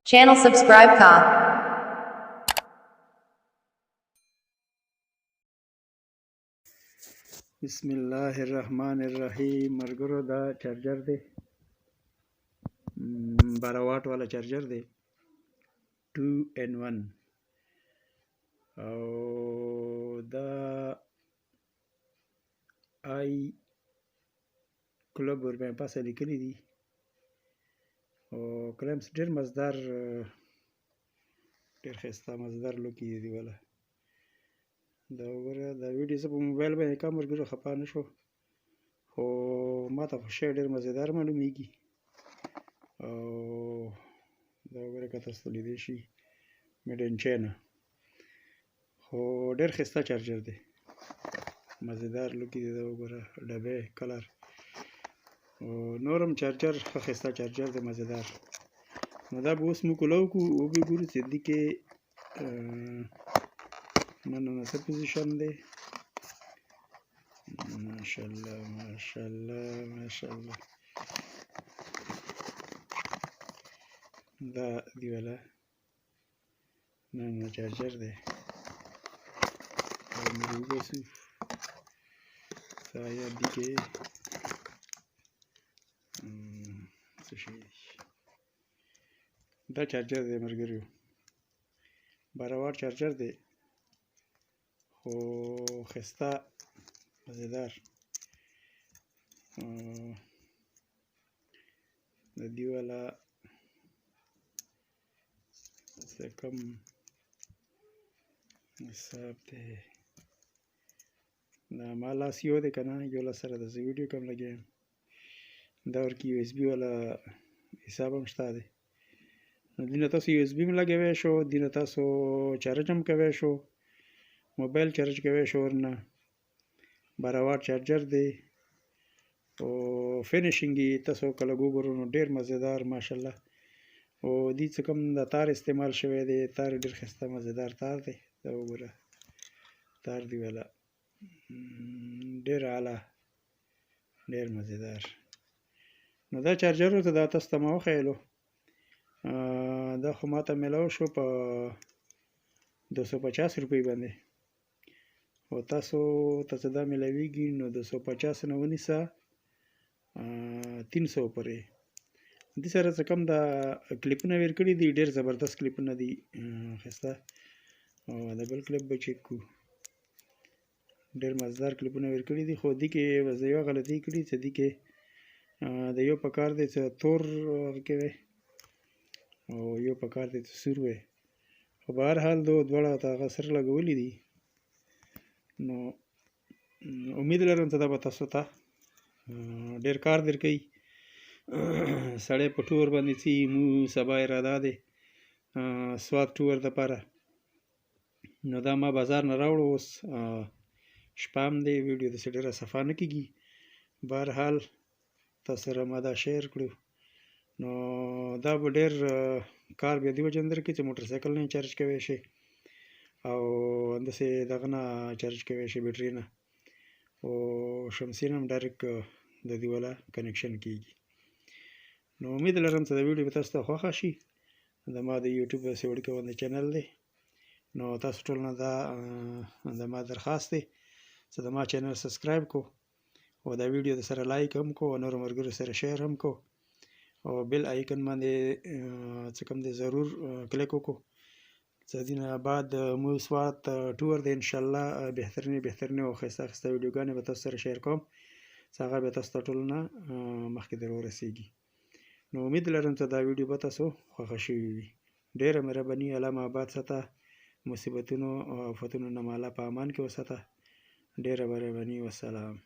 Channel subscribe ka. بسم الله الرحمن الرحیم. مرګرو دا چارجر دی 12 واټ والا چارجر دی 2 in 1 او دا آی کلب ورباندې پاسه لیکلی دي او کلمس ډېر مزدار ډېر ښایسته مزدار لوکي دی ولا دا وګوره دا ویډیو زه په موبایل باندې کوم مرګرو خفه نه شو خو ماته خو شی ډېر مزیدار معلومیږي او دا وګوره که تاسو لیدی شي میډ ان چاینا خو ډېر ښایسته چارجر دی مزیدار لوکي دی دا وګوره ډبې کلر او نورم چارجر ښه ښایسته چارجر دی مزیدار نو دا به اوس موږ کولاو کو وبې ګورو چې دې کې نن څه پوزیشن دی ماشاءالله ماشاءالله ماشاءالله دا دی والا نن چارجر دی او موږ وګورو saya dikit دا چارجر دی مرګریو 12 واټ چارجر دی خو خسته مزیدار د دې والا څه کم حساب دی دا ما لاس یو دی که نه یو لاس سره د زه ویډیو کوم لګیم دا ورکې یو اس بي والا حساب هم شته دی نو دې نه تاسو یو اس بي هم لګوی شو دې نه تاسو چارج هم کوی شو موبایل چارج کوی شو ورنه 12 واټ چارجر دی او فینیشنګ یې تاسو کله وګورئ نو ډېر مزیدار ماشاءالله او دې څه کوم د تار استعمال شوی دی تار ډېر ښایسته مزیدار تار دی دا وګوره تار دی والا ډېر اعلی ډېر مزیدار نو دا چارجر ته دا تاسو ته ما وښیلو دا خو ماته میلاو شو په 250 روپۍ باندې او تاسو ته چې دا میلاویږي نو 250 نه ونیسه 300 پورې دې سره څه کم دا کلیپونه ورکړي دي ډېر زبردست کلیپونه دي ښایسته او دا بل کلیپ به چیک کړو ډېر مزدار کلیپونه ورکړي دي خو دې کې زه یوه غلطي کړې چې دې کې د یو په کار دی چې تور کې وی او یو په کار دی چې سور وی خو به هر حال دواړه ته هغه سره لګولي دي نو امید لرم چې دا به تاسو ته ډېر کار درکوي سړی په ټور باندې ځي مو سبا اراده دی سواد ټور دپاره نو دا ما بازار نه راوړو اوس شپه هم دی ویډیو داسې ډېره صفا نه کېږي بهرحال تاسو سره ما دا شیر کړو نو دا به ډېر کار بیا دې وجې نه درکوي چې موټر سایکل نه چارج کوی شي او همداسې دغه نه چارج کوی شي بیټرۍ نه او شمسي نه هم ډایرکټ د دې والا کنیکشن کېږي نو امید لرم چې دا ویډیو به تاسو ته خوښه شي د ما د یوټیوب داسې وړوکی غوندې چینل دی نو تاسو ټول نه دا د ما درخواست دی چې د ما چینل سبسکرایب کو او دا ویډیو د سره لایک هم کو او نورو ملګرو سره شیر هم کو او بیل آیکن باندې څه کوم دی ضرور کلیک وکړو چې دې نه بعد مو سوات ټور دی انشاءالله بهترینې او ښایسته ښایسته ویډیوګانې به تاسو سره شیر کوم چې هغه به تاسو ته ټولو نه مخکې در ورسیږي نو امید لرم چې دا ویډیو به تاسو خوښه شوي وي ډېره مهرباني الله مو آباد ساته مصیبتونو او آفتونو نه مالا په امان کې وساته ډېره مهرباني والسلام